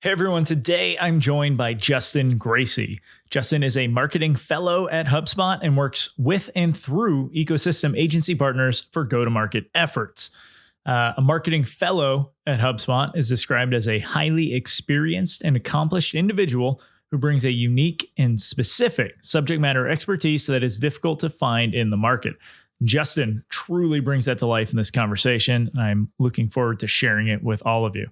Hey everyone, today I'm joined by Justin Graci. Justin is a marketing fellow at HubSpot and works with and through ecosystem agency partners for go-to-market efforts. A marketing fellow at HubSpot is described as a highly experienced and accomplished individual who brings a unique and specific subject matter expertise that is difficult to find in the market. Justin truly brings that to life in this conversation, and I'm looking forward to sharing it with all of you.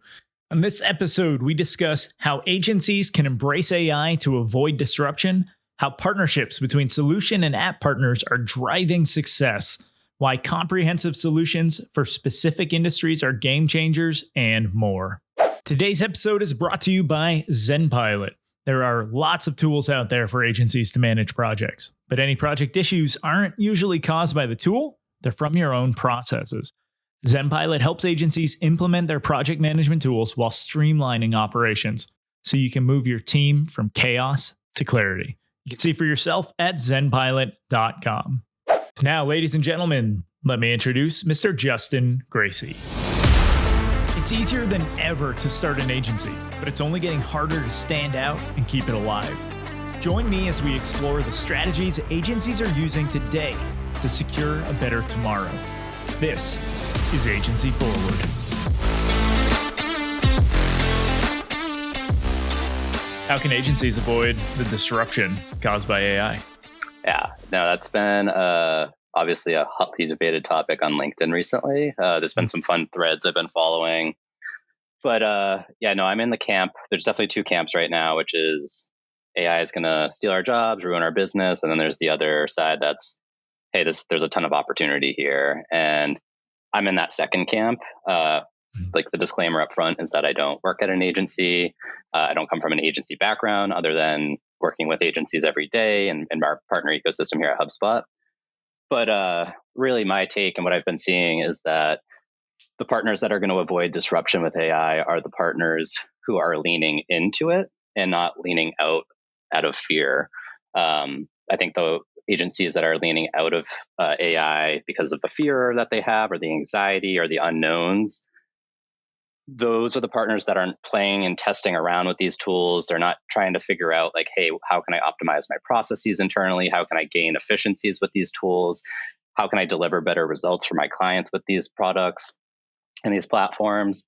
In this episode, we discuss how agencies can embrace AI to avoid disruption, how partnerships between solution and app partners are driving success, why comprehensive solutions for specific industries are game changers, and more. Today's episode is brought to you by ZenPilot. There are lots of tools out there for agencies to manage projects, but any project issues aren't usually caused by the tool, they're from your own processes. ZenPilot helps agencies implement their project management tools while streamlining operations, so you can move your team from chaos to clarity. You can see for yourself at zenpilot.com. Now, ladies and gentlemen, let me introduce Mr. Justin Graci. It's easier than ever to start an agency, but it's only getting harder to stand out and keep it alive. Join me as we explore the strategies agencies are using today to secure a better tomorrow. This is Agency Forward. How can agencies avoid the disruption caused by AI? Yeah, no, that's been obviously a hotly debated topic on LinkedIn recently. There's been some fun threads I've been following. But I'm in the camp. There's definitely two camps right now, which is AI is going to steal our jobs, ruin our business. And then there's the other side that's, hey, there's a ton of opportunity here. And I'm in that second camp. Like the disclaimer up front is that I don't work at an agency. I don't come from an agency background other than working with agencies every day and our partner ecosystem here at HubSpot. But really my take and what I've been seeing is that the partners that are going to avoid disruption with AI are the partners who are leaning into it and not leaning out of fear. I think the agencies that are leaning out of AI because of the fear that they have or the anxiety or the unknowns, those are the partners that aren't playing and testing around with these tools. They're not trying to figure out like, hey, how can I optimize my processes internally? How can I gain efficiencies with these tools? How can I deliver better results for my clients with these products and these platforms?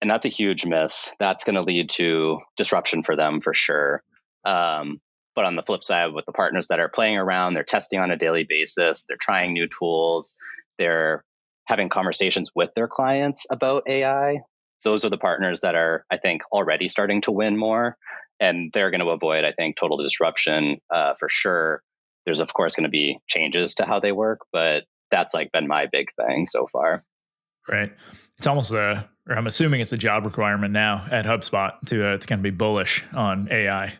And that's a huge miss. That's going to lead to disruption for them for sure. But on the flip side, with the partners that are playing around, they're testing on a daily basis, they're trying new tools, they're having conversations with their clients about AI. Those are the partners that are, I think, already starting to win more. And they're going to avoid, I think, total disruption for sure. There's, of course, going to be changes to how they work, but that's like been my big thing so far. Right. It's almost or I'm assuming it's a job requirement now at HubSpot to kind of be bullish on AI.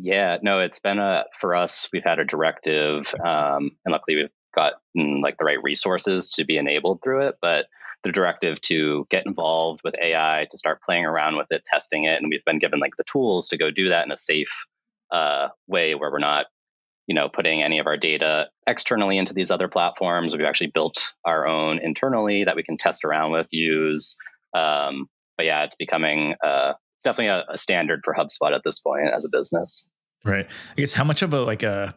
Yeah, no, it's been for us, we've had a directive, and luckily we've got like the right resources to be enabled through it, but the directive to get involved with AI, to start playing around with it, testing it. And we've been given like the tools to go do that in a safe way where we're not, putting any of our data externally into these other platforms. We've actually built our own internally that we can test around with, use. But yeah, it's becoming it's definitely a standard for HubSpot at this point as a business. Right. I guess how much of a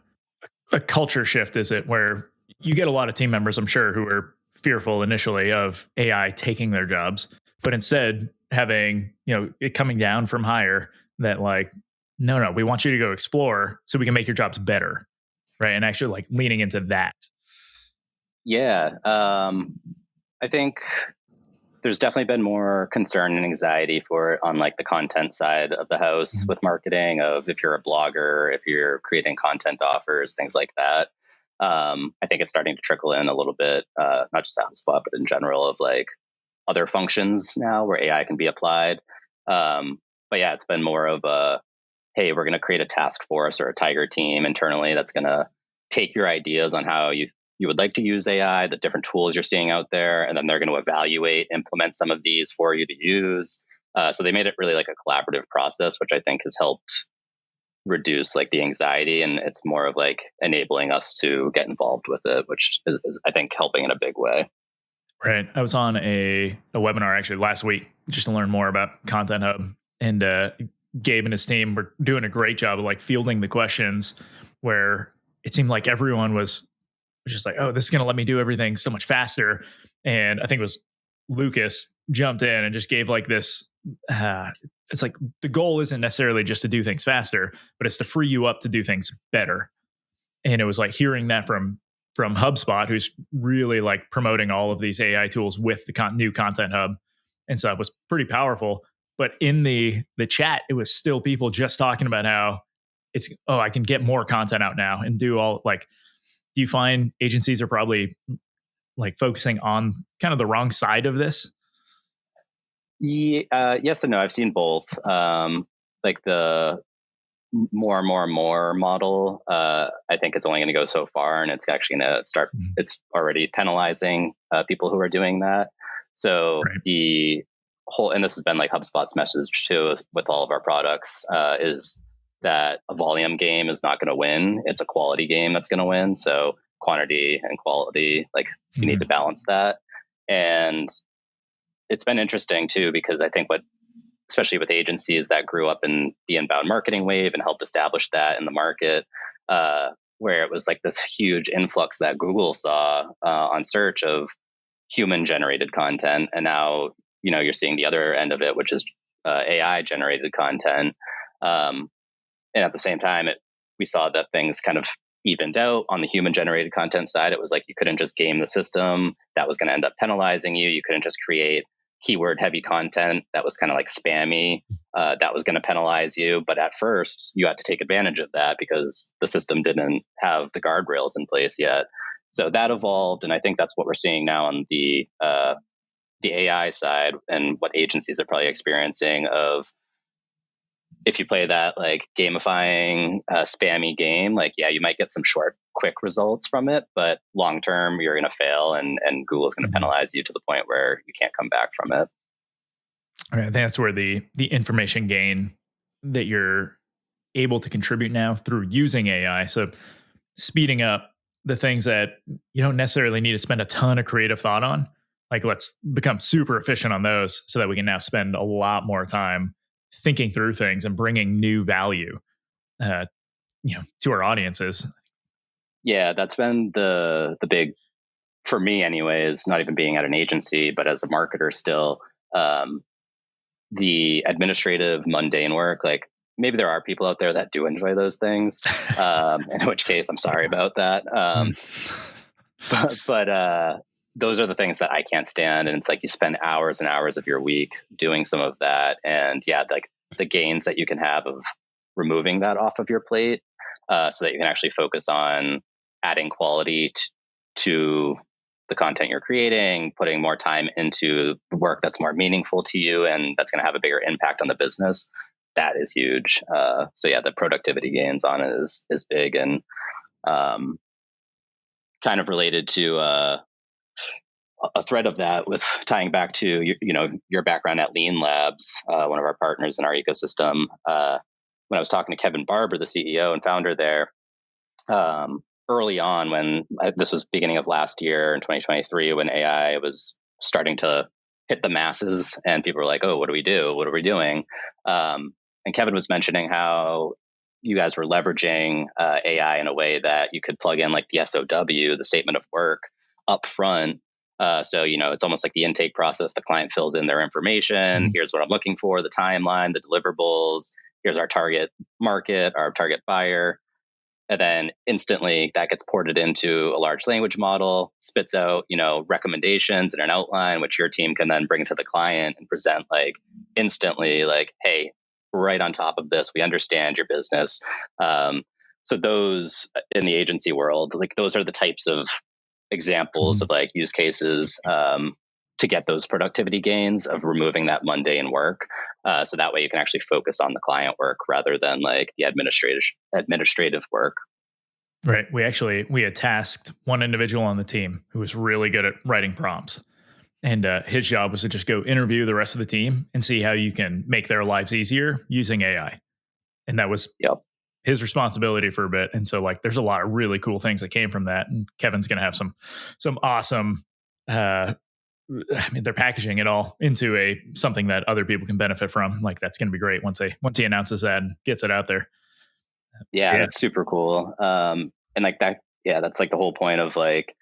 culture shift is it where you get a lot of team members, I'm sure, who are fearful initially of AI taking their jobs, but instead having, it coming down from higher that like, no, we want you to go explore so we can make your jobs better. Right. And actually like leaning into that. Yeah. I think there's definitely been more concern and anxiety for it on like the content side of the house with marketing of if you're a blogger, if you're creating content offers, things like that. I think it's starting to trickle in a little bit, not just at HubSpot, but in general of like other functions now where AI can be applied. But yeah, it's been more of a, hey, we're going to create a task force or a tiger team internally that's going to take your ideas on how you would like to use AI, the different tools you're seeing out there, and then they're going to evaluate, implement some of these for you to use. So they made it really like a collaborative process, which I think has helped reduce like the anxiety, and it's more of like enabling us to get involved with it, which is I think helping in a big way. Right. I was on a webinar actually last week just to learn more about Content Hub. and Gabe and his team were doing a great job of like fielding the questions where it seemed like everyone was just like, oh, this is going to let me do everything so much faster. And I think it was Lucas jumped in and just gave like this. It's like the goal isn't necessarily just to do things faster, but it's to free you up to do things better. And it was like hearing that from HubSpot, who's really like promoting all of these AI tools with the new content hub and stuff, was pretty powerful. But in the chat, it was still people just talking about how it's, oh, I can get more content out now and do all like, do you find agencies are probably like focusing on kind of the wrong side of this? Yeah, yes and no. I've seen both. Like the more and more and more model, I think it's only going to go so far, and it's actually going to start. Mhm. It's already penalizing people who are doing that. So Right. the whole, and this has been like HubSpot's message too with all of our products, is that a volume game is not going to win. It's a quality game that's going to win. So quantity and quality, like you need to balance that. And it's been interesting too, because I think what, especially with agencies that grew up in the inbound marketing wave and helped establish that in the market, where it was like this huge influx that Google saw on search of human generated content. And now, you're seeing the other end of it, which is AI generated content. And at the same time, we saw that things kind of evened out on the human generated content side. It was like you couldn't just game the system. That was going to end up penalizing you. You couldn't just create keyword heavy content that was kind of like spammy. That was going to penalize you. But at first, you had to take advantage of that because the system didn't have the guardrails in place yet. So that evolved. And I think that's what we're seeing now on the AI side, and what agencies are probably experiencing of, if you play that like gamifying spammy game, like, yeah, you might get some short, quick results from it, but long term, you're going to fail, and Google's going to penalize you to the point where you can't come back from it. I think that's where the information gain that you're able to contribute now through using AI. So speeding up the things that you don't necessarily need to spend a ton of creative thought on. Like let's become super efficient on those so that we can now spend a lot more time thinking through things and bringing new value, uh, to our audiences. Yeah, that's been the big, for me anyways, not even being at an agency, but as a marketer still, the administrative mundane work, like maybe there are people out there that do enjoy those things, in which case I'm sorry about that. But those are the things that I can't stand. And it's like you spend hours and hours of your week doing some of that. And yeah, like the gains that you can have of removing that off of your plate, so that you can actually focus on adding quality to the content you're creating, putting more time into the work that's more meaningful to you and that's going to have a bigger impact on the business. That is huge. So yeah, the productivity gains on it is big. And kind of related to a thread of that, with tying back to your background at Lean Labs, one of our partners in our ecosystem. When I was talking to Kevin Barber, the CEO and founder there, early on, when this was beginning of last year in 2023, when AI was starting to hit the masses and people were like, oh, what do we do? What are we doing? And Kevin was mentioning how you guys were leveraging AI in a way that you could plug in like the SOW, the statement of work, up front. So, it's almost like the intake process. The client fills in their information. Here's what I'm looking for, the timeline, the deliverables. Here's our target market, our target buyer. And then instantly that gets ported into a large language model, spits out, recommendations and an outline, which your team can then bring to the client and present like instantly, like, hey, right on top of this, we understand your business. So those in the agency world, like those are the types of examples of like use cases to get those productivity gains of removing that mundane work. So that way you can actually focus on the client work rather than like the administrative work. Right. We had tasked one individual on the team who was really good at writing prompts. And his job was to just go interview the rest of the team and see how you can make their lives easier using AI. And that was his responsibility for a bit. And so like there's a lot of really cool things that came from that. And Kevin's going to have some awesome I mean, they're packaging it all into something that other people can benefit from. Like that's going to be great once he announces that and gets it out there. Yeah, Yeah. that's super cool. And like that, yeah, that's like the whole point of like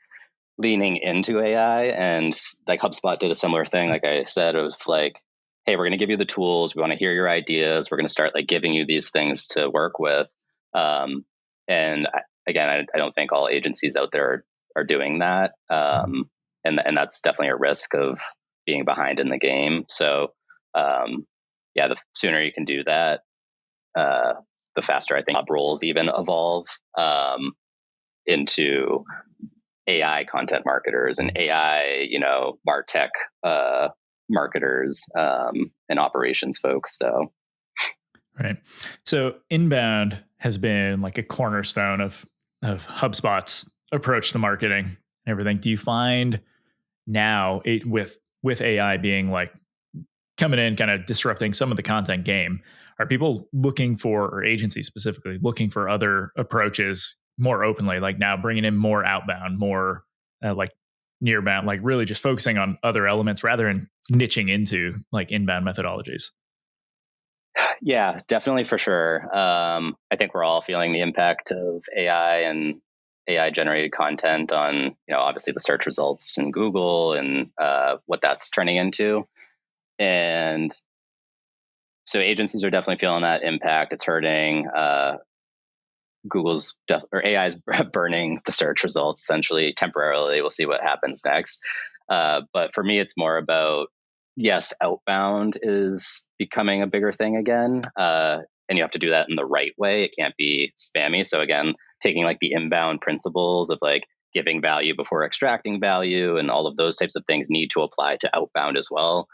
leaning into AI. And like HubSpot did a similar thing. Like I said, it was like, hey, we're going to give you the tools. We want to hear your ideas. We're going to start like giving you these things to work with. And again, I don't think all agencies out there are doing that. And that's definitely a risk of being behind in the game. So, yeah, the sooner you can do that, the faster I think job roles even evolve into AI content marketers and AI, MarTech marketers and operations folks. So, Right. So inbound has been like a cornerstone of HubSpot's approach to marketing and everything. Do you find now with AI being like coming in, kind of disrupting some of the content game, are people looking for, or agencies specifically, looking for other approaches more openly, like now bringing in more outbound, more like nearbound, like really just focusing on other elements rather than niching into like inbound methodologies? yeah, definitely for sure. I think we're all feeling the impact of AI and AI generated content on, obviously the search results in Google and what that's turning into. And so agencies are definitely feeling that impact. It's hurting. Or AI is burning the search results essentially temporarily. We'll see what happens next. But for me, it's more about, yes, outbound is becoming a bigger thing again. And you have to do that in the right way. It can't be spammy. So again, taking like the inbound principles of like giving value before extracting value and all of those types of things need to apply to outbound as well.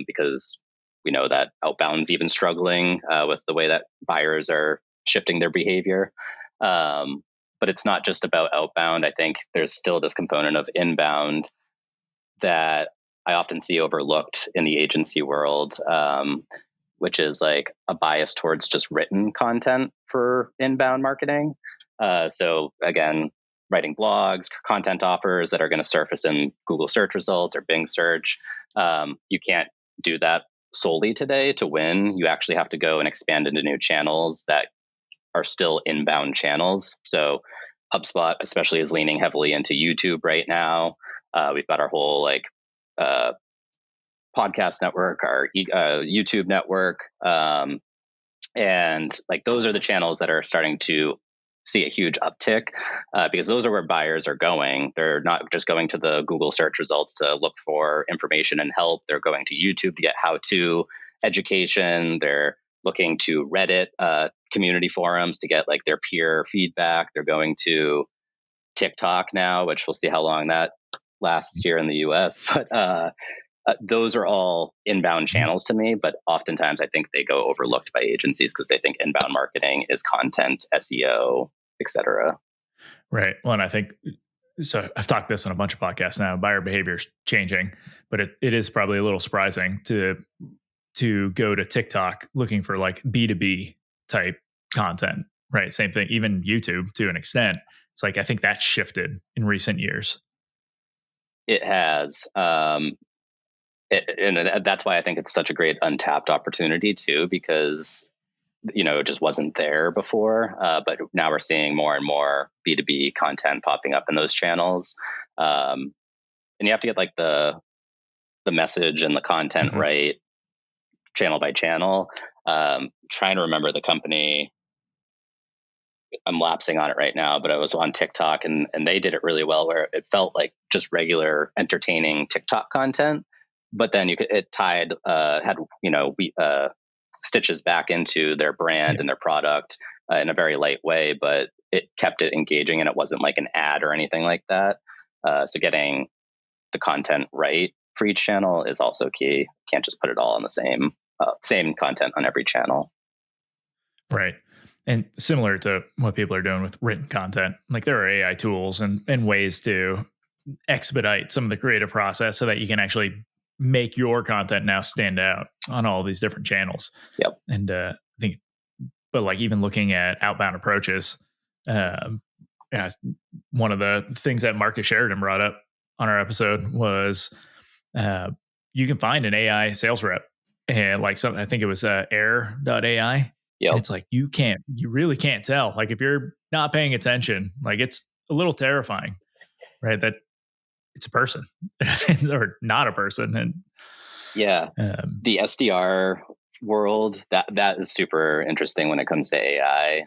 Because we know that outbound's even struggling with the way that buyers are shifting their behavior. But it's not just about outbound. I think there's still this component of inbound that I often see overlooked in the agency world, which is like a bias towards just written content for inbound marketing. So again, writing blogs, content offers that are going to surface in Google search results or Bing search. You can't do that solely today to win. You actually have to go and expand into new channels that are still inbound channels. So HubSpot especially is leaning heavily into YouTube right now. We've got our whole like podcast network, our YouTube network. And like those are the channels that are starting to see a huge uptick because those are where buyers are going. They're not just going to the Google search results to look for information and help. They're going to YouTube to get how-to education. They're looking to Reddit community forums to get like their peer feedback. They're going to TikTok now, which we'll see how long that lasts here in the US. But those are all inbound channels to me, but oftentimes I think they go overlooked by agencies because they think inbound marketing is content, SEO, etc. Right. Well, and I think so. I've talked this on a bunch of podcasts now. Buyer behavior is changing, but it is probably a little surprising to go to TikTok looking for like B2B type content. Right. Same thing. Even YouTube to an extent. It's like I think that's shifted in recent years. It has. And that's why I think it's such a great untapped opportunity too, because it just wasn't there before. But now we're seeing more and more B2B content popping up in those channels. And you have to get like the message and the content right channel by channel. Trying to remember the company. I'm lapsing on it right now, but I was on TikTok and they did it really well where it felt like just regular entertaining TikTok content. But then it tied, had, stitches back into their brand and their product in a very light way, but it kept it engaging and it wasn't like an ad or anything like that. So getting the content right for each channel is also key. Can't just put it all on the same content on every channel. Right. And similar to what people are doing with written content, like there are AI tools and ways to expedite some of the creative process so that you can actually make your content now stand out on all these different channels. Yep. And I think, but like even looking at outbound approaches, one of the things that Marcus Sheridan brought up on our episode was uh, you can find an AI sales rep and like something, I think it was air.ai. And Yep. it's like, you really can't tell. Like if you're not paying attention, like it's a little terrifying, right? That it's a person or not a person. And Yeah. The SDR world, that is super interesting when it comes to AI.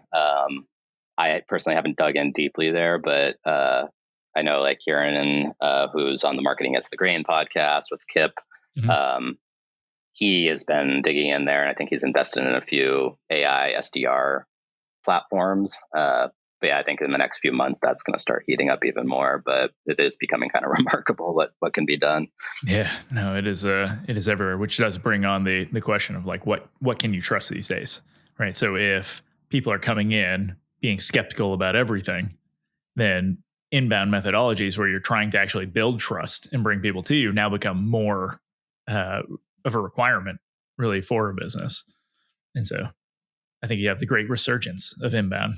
I personally haven't dug in deeply there, but I know like Kieran, who's on the Marketing Gets the Grain podcast with Kip, Mhm. he has been digging in there, and I think he's invested in a few AI SDR platforms. But yeah, I think in the next few months that's going to start heating up even more. But it is becoming kind of remarkable what can be done. Yeah, no, it is everywhere, which does bring on the question of like what can you trust these days, right? So if people are coming in being skeptical about everything, then inbound methodologies where you're trying to actually build trust and bring people to you now become more of a requirement really for a business. And so I think you have the great resurgence of inbound.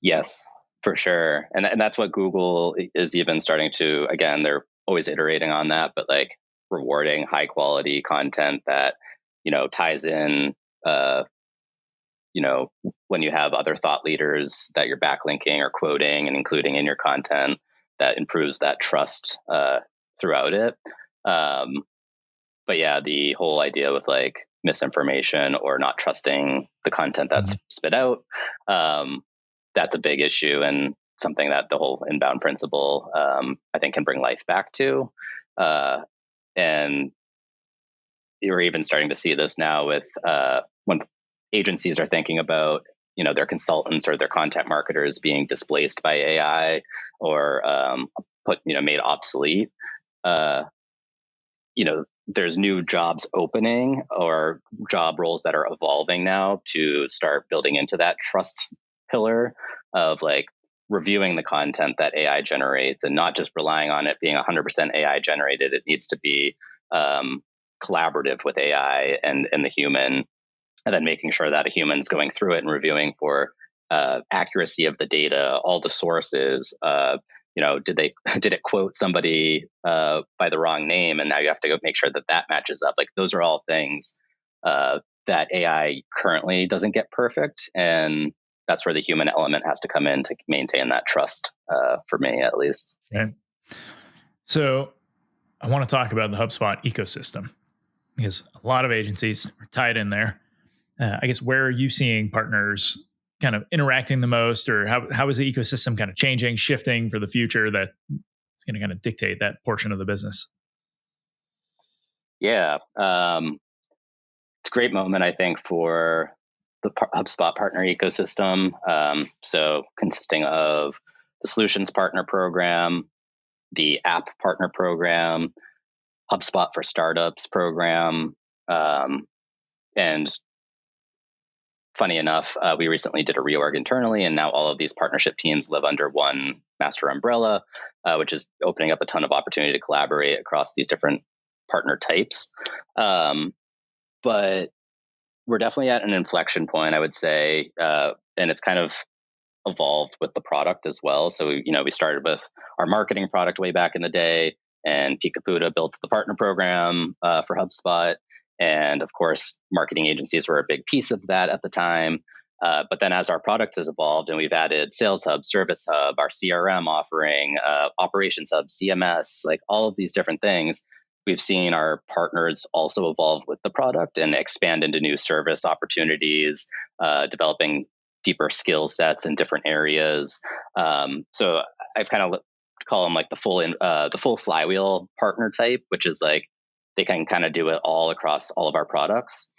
Yes, for sure. And that's what Google is even starting to, again, they're always iterating on that, but like rewarding high quality content that, ties in, when you have other thought leaders that you're backlinking or quoting and including in your content, that improves that trust throughout it. But yeah, the whole idea with like misinformation or not trusting the content that's spit out, that's a big issue and something that the whole inbound principle, I think, can bring life back to. And you're even starting to see this now with when agencies are thinking about their consultants or their content marketers being displaced by AI or made obsolete. There's new jobs opening or job roles that are evolving now to start building into that trust pillar of like reviewing the content that AI generates and not just relying on it being 100% AI generated. It needs to be collaborative with AI and the human, and then making sure that a human's going through it and reviewing for accuracy of the data, all the sources. Did it quote somebody by the wrong name, and now you have to go make sure that matches up. Like those are all things that AI currently doesn't get perfect, and that's where the human element has to come in to maintain that trust. For me, at least. Okay. So I want to talk about the HubSpot ecosystem because a lot of agencies are tied in there. I guess where are you seeing partners kind of interacting the most, or how is the ecosystem kind of changing, shifting for the future that is going to kind of dictate that portion of the business? Yeah, it's a great moment, I think, for the HubSpot partner ecosystem. So consisting of the solutions partner program, the app partner program, HubSpot for Startups program, and funny enough, we recently did a reorg internally, and now all of these partnership teams live under one master umbrella, which is opening up a ton of opportunity to collaborate across these different partner types. But we're definitely at an inflection point, I would say, and it's kind of evolved with the product as well. So we started with our marketing product way back in the day, and Pete Caputa built the partner program for HubSpot. And of course, marketing agencies were a big piece of that at the time. But then as our product has evolved and we've added Sales Hub, Service Hub, our CRM offering, Operations Hub, CMS, like all of these different things, we've seen our partners also evolve with the product and expand into new service opportunities, developing deeper skill sets in different areas. So I've kind of call them like the full flywheel partner type, which is like they can kind of do it all across all of our products.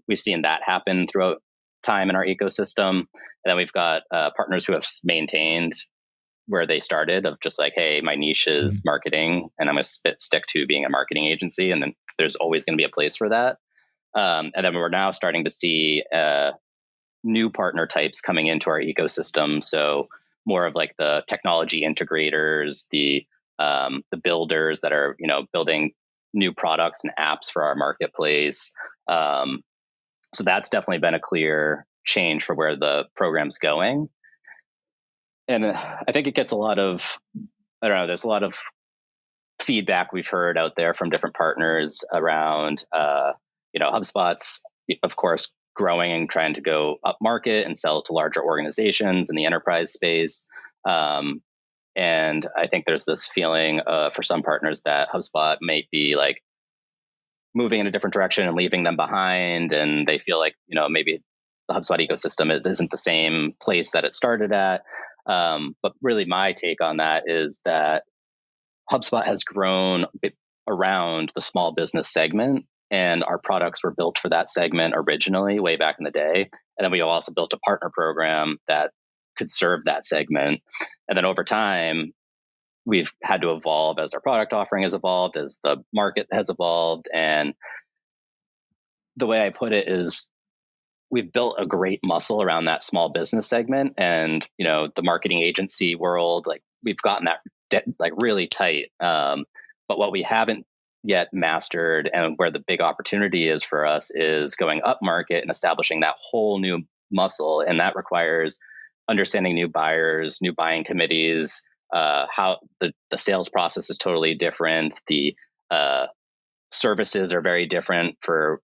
We've seen that happen throughout time in our ecosystem. And then we've got partners who have maintained where they started of just like, hey, my niche is marketing and I'm going to stick to being a marketing agency. And then there's always going to be a place for that. And then we're now starting to see new partner types coming into our ecosystem. So more of like the technology integrators, the builders that are building new products and apps for our marketplace. So that's definitely been a clear change for where the program's going. And I think it gets a lot of, I don't know, there's a lot of feedback we've heard out there from different partners around, HubSpot's, of course, growing and trying to go up market and sell to larger organizations in the enterprise space. And I think there's this feeling for some partners that HubSpot might be like moving in a different direction and leaving them behind. And they feel like, maybe the HubSpot ecosystem, it isn't the same place that it started at. But really my take on that is that HubSpot has grown around the small business segment, and our products were built for that segment originally, way back in the day. And then we also built a partner program that could serve that segment. And then over time, we've had to evolve as our product offering has evolved, as the market has evolved. And the way I put it is we've built a great muscle around that small business segment. And, the marketing agency world, like we've gotten that really tight. But what we haven't yet mastered, and where the big opportunity is for us, is going up market and establishing that whole new muscle. And that requires understanding new buyers, new buying committees, how the sales process is totally different. The services are very different for,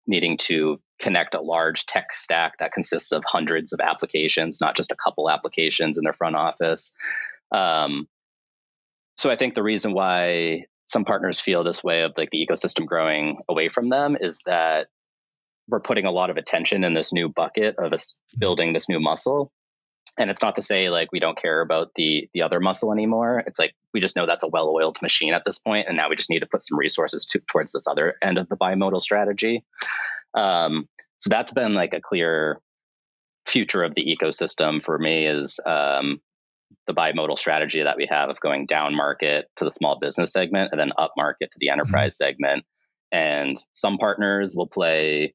needing to connect a large tech stack that consists of hundreds of applications, not just a couple applications in their front office. So I think the reason why some partners feel this way of like the ecosystem growing away from them is that we're putting a lot of attention in this new bucket of us building this new muscle. And it's not to say like we don't care about the other muscle anymore. It's like we just know that's a well-oiled machine at this point, and now we just need to put some resources towards this other end of the bimodal strategy. So that's been like a clear future of the ecosystem for me, is the bimodal strategy that we have of going down market to the small business segment and then up market to the enterprise segment. And some partners will play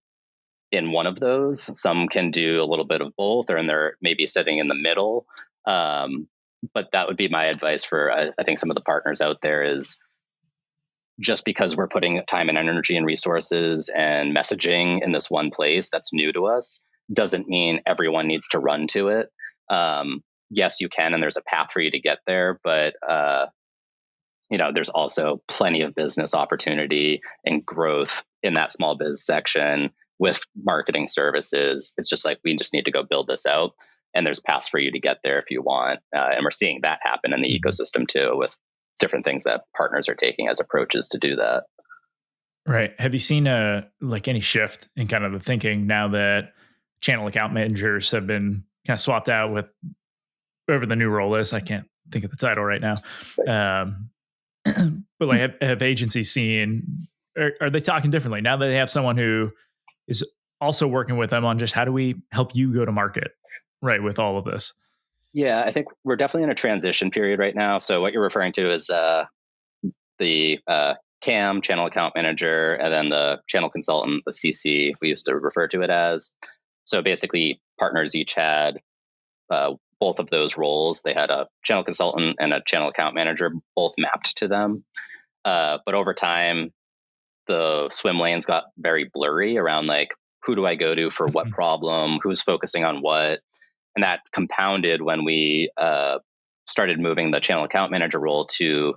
in one of those. Some can do a little bit of both, or they're maybe sitting in the middle. But that would be my advice for, I think, some of the partners out there, is just because we're putting time and energy and resources and messaging in this one place that's new to us doesn't mean everyone needs to run to it. Yes, you can, and there's a path for you to get there, but there's also plenty of business opportunity and growth in that small biz section with marketing services. It's just like, we just need to go build this out, and there's paths for you to get there if you want. And we're seeing that happen in the ecosystem too, with different things that partners are taking as approaches to do that. Right. Have you seen any shift in kind of the thinking now that channel account managers have been kind of swapped out with whatever the new role is? I can't think of the title right now. But like, have agencies seen, are they talking differently now that they have someone who is also working with them on just how do we help you go to market, right, with all of this? Yeah, I think we're definitely in a transition period right now. So what you're referring to is the CAM, channel account manager, and then the channel consultant, the CC, we used to refer to it as. So basically, partners each had both of those roles. They had a channel consultant and a channel account manager, both mapped to them. But over time, the swim lanes got very blurry around like, who do I go to for what problem, who's focusing on what. And that compounded when we started moving the channel account manager role to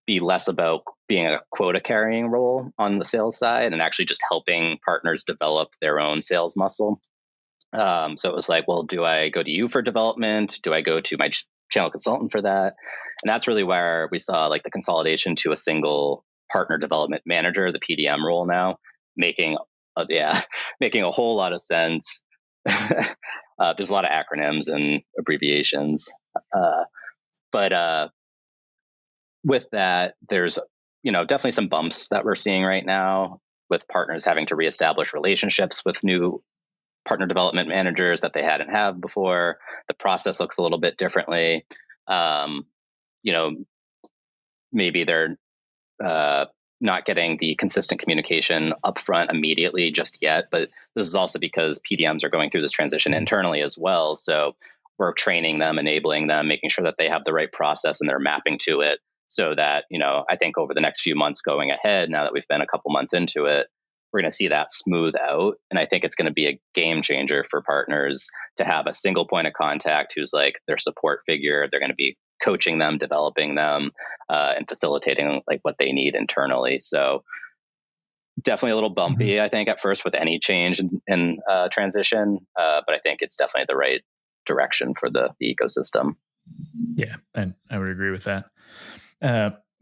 be less about being a quota carrying role on the sales side and actually just helping partners develop their own sales muscle. So it was like, well, do I go to you for development? Do I go to my channel consultant for that? And that's really where we saw like the consolidation to a single partner development manager, the PDM role now, making a whole lot of sense. There's a lot of acronyms and abbreviations. But with that, there's, definitely some bumps that we're seeing right now with partners having to reestablish relationships with new partner development managers that they hadn't had before. The process looks a little bit differently. Maybe they're not getting the consistent communication upfront immediately just yet, but this is also because PDMs are going through this transition internally as well. So we're training them, enabling them, making sure that they have the right process and they're mapping to it, so that, I think over the next few months going ahead, now that we've been a couple months into it, we're going to see that smooth out. And I think it's going to be a game changer for partners to have a single point of contact who's like their support figure. They're going to be coaching them, developing them, and facilitating like what they need internally. So definitely a little bumpy, I think, at first with any change in transition, but I think it's definitely the right direction for the ecosystem. Yeah, and I would agree with that.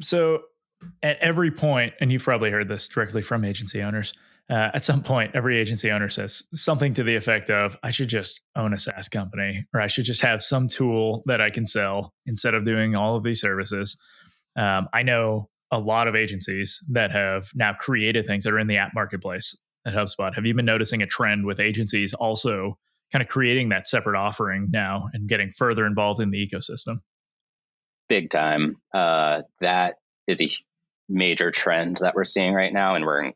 So at every point, and you've probably heard this directly from agency owners, at some point, every agency owner says something to the effect of, I should just own a SaaS company, or I should just have some tool that I can sell instead of doing all of these services. I know a lot of agencies that have now created things that are in the app marketplace at HubSpot. Have you been noticing a trend with agencies also kind of creating that separate offering now and getting further involved in the ecosystem? Big time. That is a major trend that we're seeing right now, and we're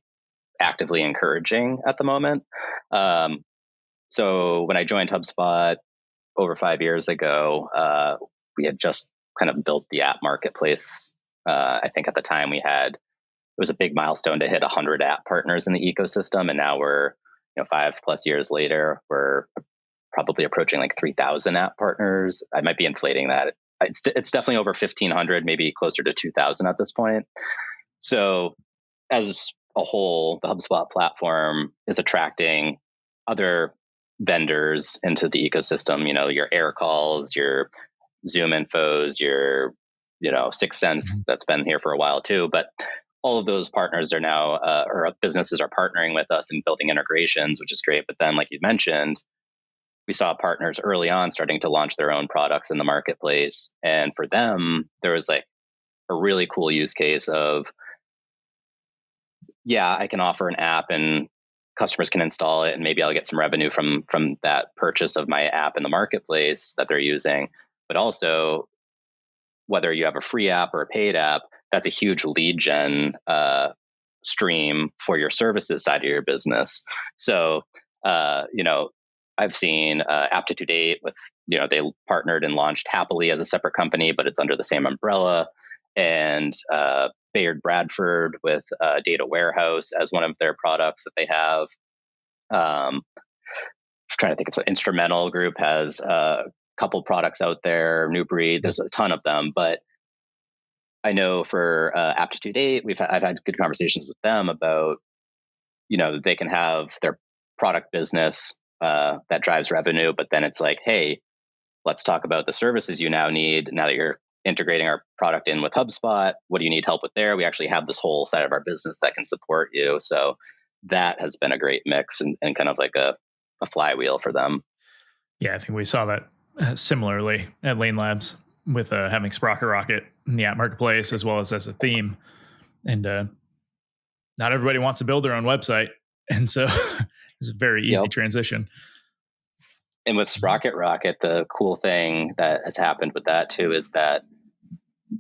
actively encouraging at the moment. So when I joined HubSpot over 5 years ago, we had just kind of built the app marketplace. I think at the time it was a big milestone to hit 100 app partners in the ecosystem, and now we're 5+ years later, we're probably approaching like 3,000 app partners. I might be inflating that. It's definitely over 1,500, maybe closer to 2,000 at this point. So as a whole, the HubSpot platform is attracting other vendors into the ecosystem. Your Aircalls, your Zoom Infos, your Sixth Sense that's been here for a while too. But all of those partners are now, or businesses are partnering with us and building integrations, which is great. But then, like you mentioned, we saw partners early on starting to launch their own products in the marketplace. And for them, there was like a really cool use case of, yeah, I can offer an app and customers can install it, and maybe I'll get some revenue from that purchase of my app in the marketplace that they're using. But also, whether you have a free app or a paid app, that's a huge lead gen stream for your services side of your business. So, I've seen Aptitude 8 with, they partnered and launched Happily as a separate company, but it's under the same umbrella. And Bayard Bradford with Data Warehouse as one of their products that they have. I'm trying to think, it's an Instrumental Group has a couple products out there, New Breed, there's a ton of them. But I know for Aptitude 8, I've had good conversations with them about, they can have their product business that drives revenue, but then it's like, hey, let's talk about the services you now need now that you're integrating our product in with HubSpot. What do you need help with there? We actually have this whole side of our business that can support you. So that has been a great mix and kind of like a flywheel for them. Yeah, I think we saw that similarly at Lane Labs with having Sprocket Rocket in the app marketplace as well as a theme. And not everybody wants to build their own website. And so it's a very easy transition. And with Sprocket Rocket, the cool thing that has happened with that too is that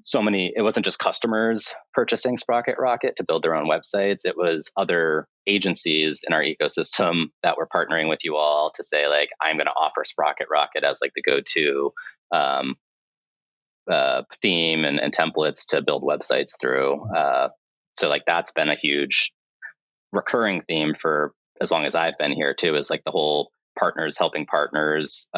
it wasn't just customers purchasing Sprocket Rocket to build their own websites. It was other agencies in our ecosystem that were partnering with you all to say, like, I'm going to offer Sprocket Rocket as like the go-to theme and templates to build websites through. So like that's been a huge recurring theme for as long as I've been here too, is like the whole partners helping partners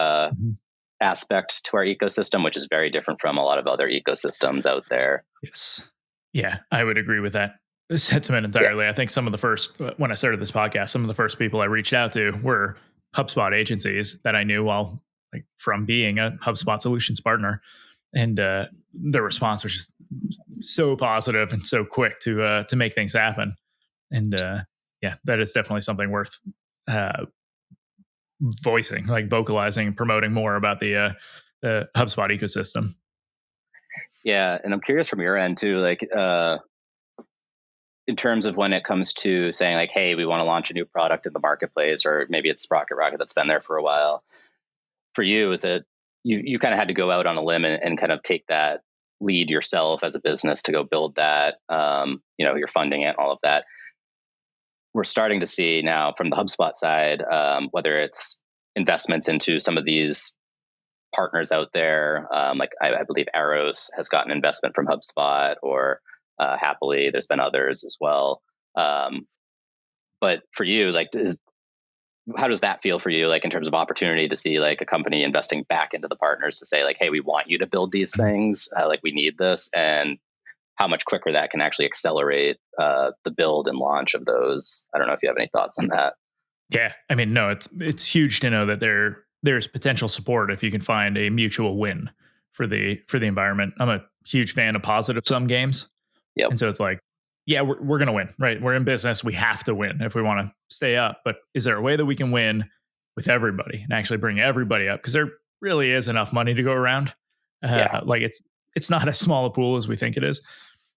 aspect to our ecosystem, which is very different from a lot of other ecosystems out there. Yes. Yeah, I would agree with that sentiment entirely. Yeah. I think some of the first, when I started this podcast, some of the first people I reached out to were HubSpot agencies that I knew from being a HubSpot solutions partner. And the response was just so positive and so quick to make things happen. And yeah, that is definitely something worth voicing, like vocalizing and promoting more about the HubSpot ecosystem. Yeah. And I'm curious from your end too, like in terms of when it comes to saying like, hey, we want to launch a new product in the marketplace, or maybe it's Sprocket Rocket that's been there for a while. For you, is it you kind of had to go out on a limb and kind of take that lead yourself as a business to go build that, you're funding it and all of that. We're starting to see now from the HubSpot side, whether it's investments into some of these partners out there, like I believe Arrows has gotten investment from HubSpot, or Happily, there's been others as well. But for you, like, how does that feel for you, like in terms of opportunity to see like a company investing back into the partners to say like, hey, we want you to build these things, like we need this, and how much quicker that can actually accelerate the build and launch of those? I don't know if you have any thoughts on that. Yeah, I mean, no, it's huge to know that there's potential support if you can find a mutual win for the environment. I'm a huge fan of positive sum games, Yep. and so it's like, yeah, we're gonna win, right? We're in business, we have to win if we want to stay up. But is there a way that we can win with everybody and actually bring everybody up? Because there really is enough money to go around. Yeah. Like it's not as small a pool as we think it is.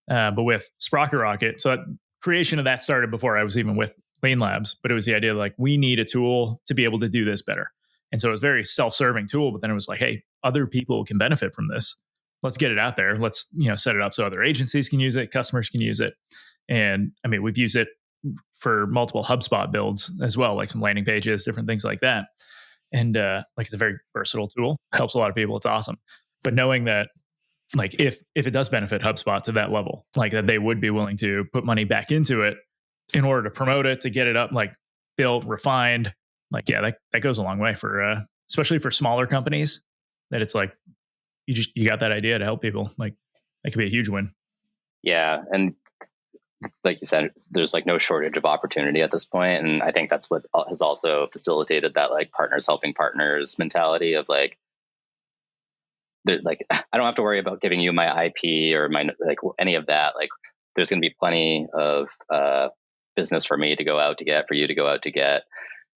But with Sprocket Rocket, so that creation of that started before I was even with Lean Labs, but it was the idea like we need a tool to be able to do this better. And so it was a very self-serving tool, but then it was like, hey, other people can benefit from this. Let's get it out there. Let's, set it up so other agencies can use it, customers can use it. And I mean, we've used it for multiple HubSpot builds as well, like some landing pages, different things like that. And like it's a very versatile tool, helps a lot of people. It's awesome. But knowing that like if it does benefit HubSpot to that level, like that they would be willing to put money back into it in order to promote it, to get it up, like built, refined, like yeah, that goes a long way for especially for smaller companies. That it's like you got that idea to help people, like that could be a huge win. Yeah, and like you said, there's like no shortage of opportunity at this point, and I think that's what has also facilitated that like partners helping partners mentality of like like I don't have to worry about giving you my IP or my like any of that. Like there's going to be plenty of business for me to go out to get, for you to go out to get,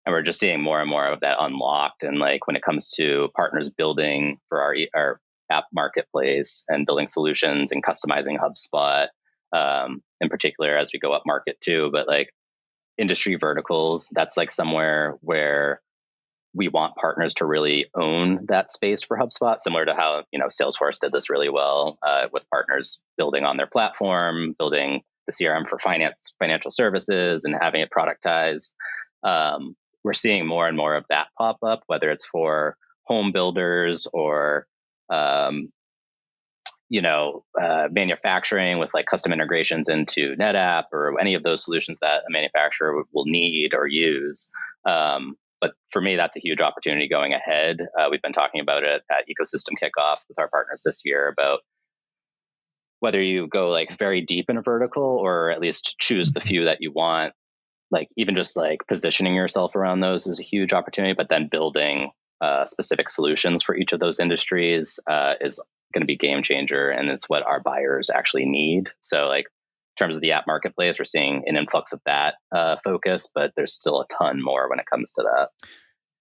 and we're just seeing more and more of that unlocked. And like when it comes to partners building for our app marketplace and building solutions and customizing HubSpot, in particular as we go up market too, but like industry verticals, that's like somewhere where we want partners to really own that space for HubSpot, similar to how Salesforce did this really well with partners building on their platform, building the CRM for financial services, and having it productized. We're seeing more and more of that pop up, whether it's for home builders or manufacturing with like custom integrations into NetApp or any of those solutions that a manufacturer will need or use. But for me, that's a huge opportunity going ahead. We've been talking about it at Ecosystem Kickoff with our partners this year about whether you go like very deep in a vertical or at least choose the few that you want. Like even just like positioning yourself around those is a huge opportunity, but then building specific solutions for each of those industries is going to be game changer. And it's what our buyers actually need. So like in terms of the app marketplace, we're seeing an influx of that focus, but there's still a ton more when it comes to that.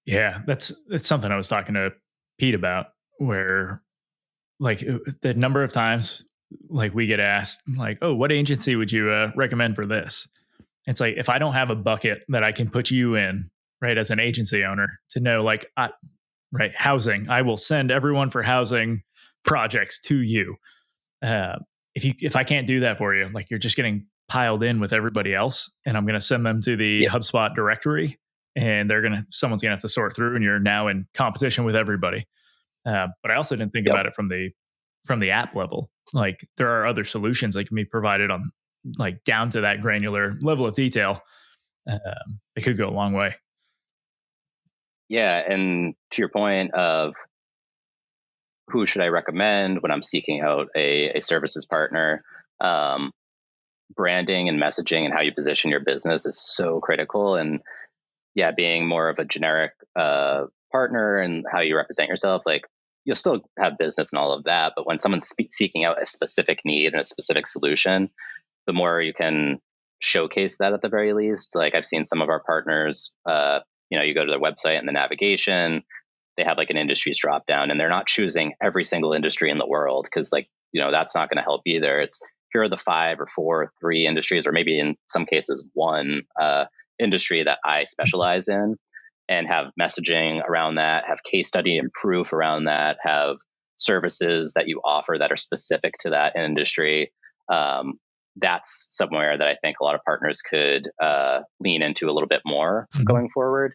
Yeah, that's something I was talking to Pete about, where like the number of times like we get asked like, oh, what agency would you recommend for this? It's like, if I don't have a bucket that I can put you in, right, as an agency owner to know like, right, housing, I will send everyone for housing projects to you. If I can't do that for you, like you're just getting piled in with everybody else, and I'm going to send them to the Yep. HubSpot directory, and someone's going to have to sort through, and you're now in competition with everybody. But I also didn't think Yep. about it from the app level. Like there are other solutions that can be provided on like down to that granular level of detail. It could go a long way. Yeah. And to your point of who should I recommend when I'm seeking out a services partner, branding and messaging and how you position your business is so critical. And yeah, being more of a generic partner and how you represent yourself, like you'll still have business and all of that. But when someone's seeking out a specific need and a specific solution, the more you can showcase that at the very least. Like I've seen some of our partners, you go to their website and the navigation, they have like an industries drop down, and they're not choosing every single industry in the world because that's not going to help either. It's here are the 5 or 4 or 3 industries, or maybe in some cases one industry that I specialize in, and have messaging around that, have case study and proof around that, have services that you offer that are specific to that industry. That's somewhere that I think a lot of partners could lean into a little bit more going forward.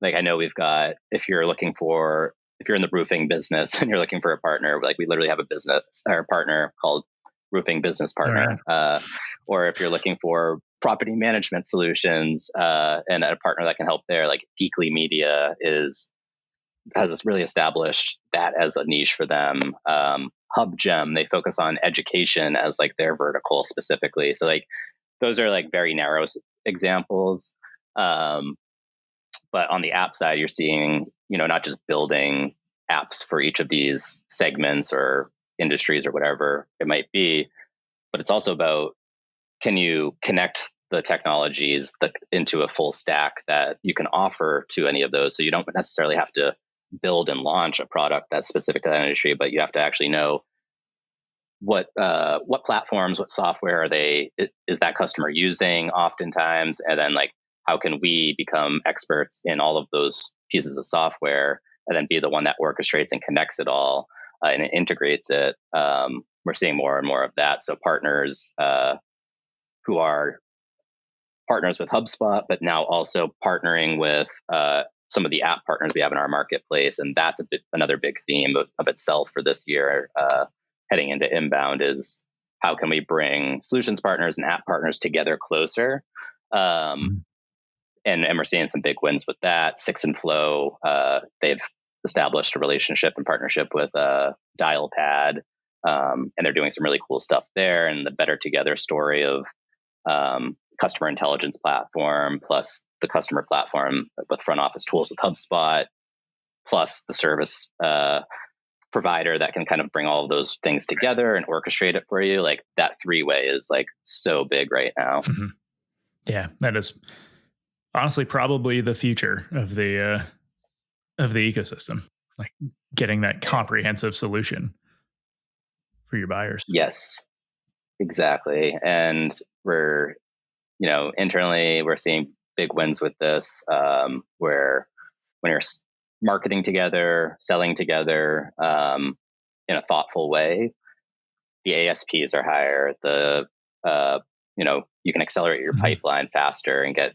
Like I know we've got, if you're in the roofing business and you're looking for a partner, like we literally have a business or a partner called Roofing Business Partner. Or if you're looking for property management solutions, and a partner that can help there, like Geekly Media has really established that as a niche for them. HubGem, they focus on education as like their vertical specifically. So like those are like very narrow examples. But on the app side, you're seeing, not just building apps for each of these segments or industries or whatever it might be, but it's also about, can you connect the technologies into a full stack that you can offer to any of those? So you don't necessarily have to build and launch a product that's specific to that industry, but you have to actually know what platforms, what software is that customer using oftentimes, and then like how can we become experts in all of those pieces of software, and then be the one that orchestrates and connects it all and integrates it. We're seeing more and more of that. So partners who are partners with HubSpot, but now also partnering with some of the app partners we have in our marketplace. And that's another big theme of itself for this year, heading into inbound, is how can we bring solutions partners and app partners together closer? And we're seeing some big wins with that. Six and Flow, they've established a relationship and partnership with Dialpad, and they're doing some really cool stuff there. And the Better Together story of customer intelligence platform, plus the customer platform with front office tools with HubSpot, plus the service provider that can kind of bring all of those things together and orchestrate it for you. Like that three-way is like so big right now. Mm-hmm. Yeah, that is honestly probably the future of the ecosystem, like getting that comprehensive solution for your buyers. Yes, exactly. And we're, internally we're seeing big wins with this, where when you're marketing together, selling together in a thoughtful way, the ASPs are higher. You can accelerate your pipeline faster and get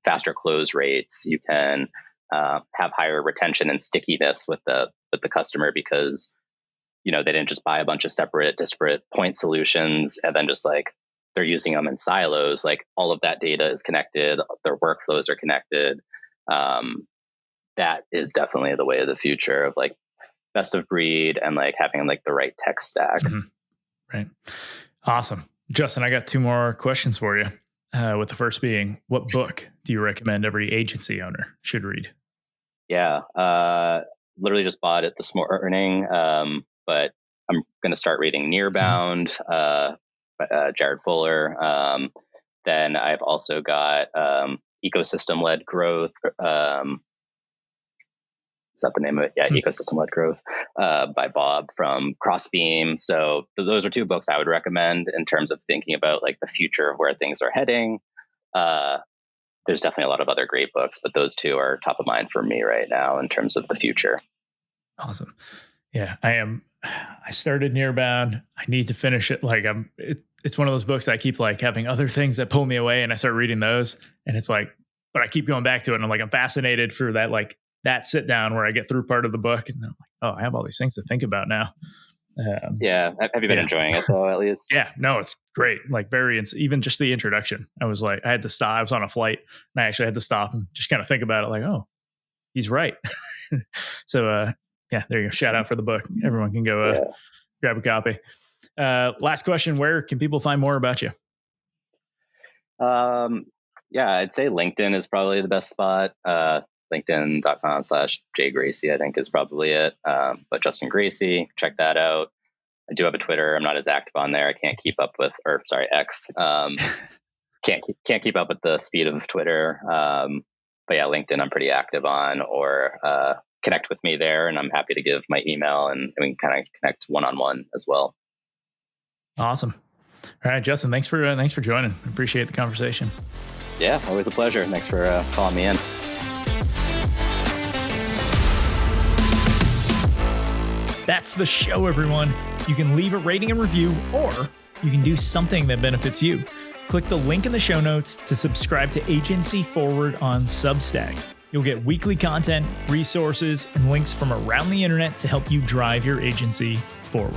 faster close rates. You can have higher retention and stickiness with the customer, because they didn't just buy a bunch of disparate point solutions and then just like they're using them in silos. Like all of that data is connected, their workflows are connected. That is definitely the way of the future of like best of breed and like having like the right tech stack. Mm-hmm. Right. Awesome. Justin, I got two more questions for you. With the first being, what book do you recommend every agency owner should read? Yeah. Literally just bought it this morning. But I'm going to start reading Nearbound, Jared Fuller. Then I've also got Ecosystem-Led Growth. Is that the name of it? Yeah, Ecosystem-Led Growth by Bob from Crossbeam. So those are two books I would recommend in terms of thinking about like the future of where things are heading. There's definitely a lot of other great books, but those two are top of mind for me right now in terms of the future. Awesome. Yeah, I started Nearbound. I need to finish it. Like it's one of those books that I keep like having other things that pull me away, and I start reading those, and it's like, but I keep going back to it, and I'm like, I'm fascinated for that, like that sit down where I get through part of the book, and then I'm like, oh, I have all these things to think about now. Yeah. Have you been enjoying it though, at least? Yeah, no, it's great. Like even just the introduction, I was like, I had to stop. I was on a flight and I actually had to stop and just kind of think about it. Like, oh, he's right. So, yeah, there you go. Shout out for the book. Everyone can go grab a copy. Last question. Where can people find more about you? Yeah, I'd say LinkedIn is probably the best spot. LinkedIn.com/jgraci, I think is probably it. But Justin Graci, check that out. I do have a Twitter. I'm not as active on there. I can't keep up with, X. Can't keep up with the speed of Twitter. But yeah, LinkedIn I'm pretty active on, or connect with me there, and I'm happy to give my email and we can kind of connect one-on-one as well. Awesome. All right, Justin, thanks for joining. I appreciate the conversation. Yeah, always a pleasure. Thanks for calling me in. That's the show, everyone. You can leave a rating and review, or you can do something that benefits you. Click the link in the show notes to subscribe to Agency Forward on Substack. You'll get weekly content, resources, and links from around the internet to help you drive your agency forward.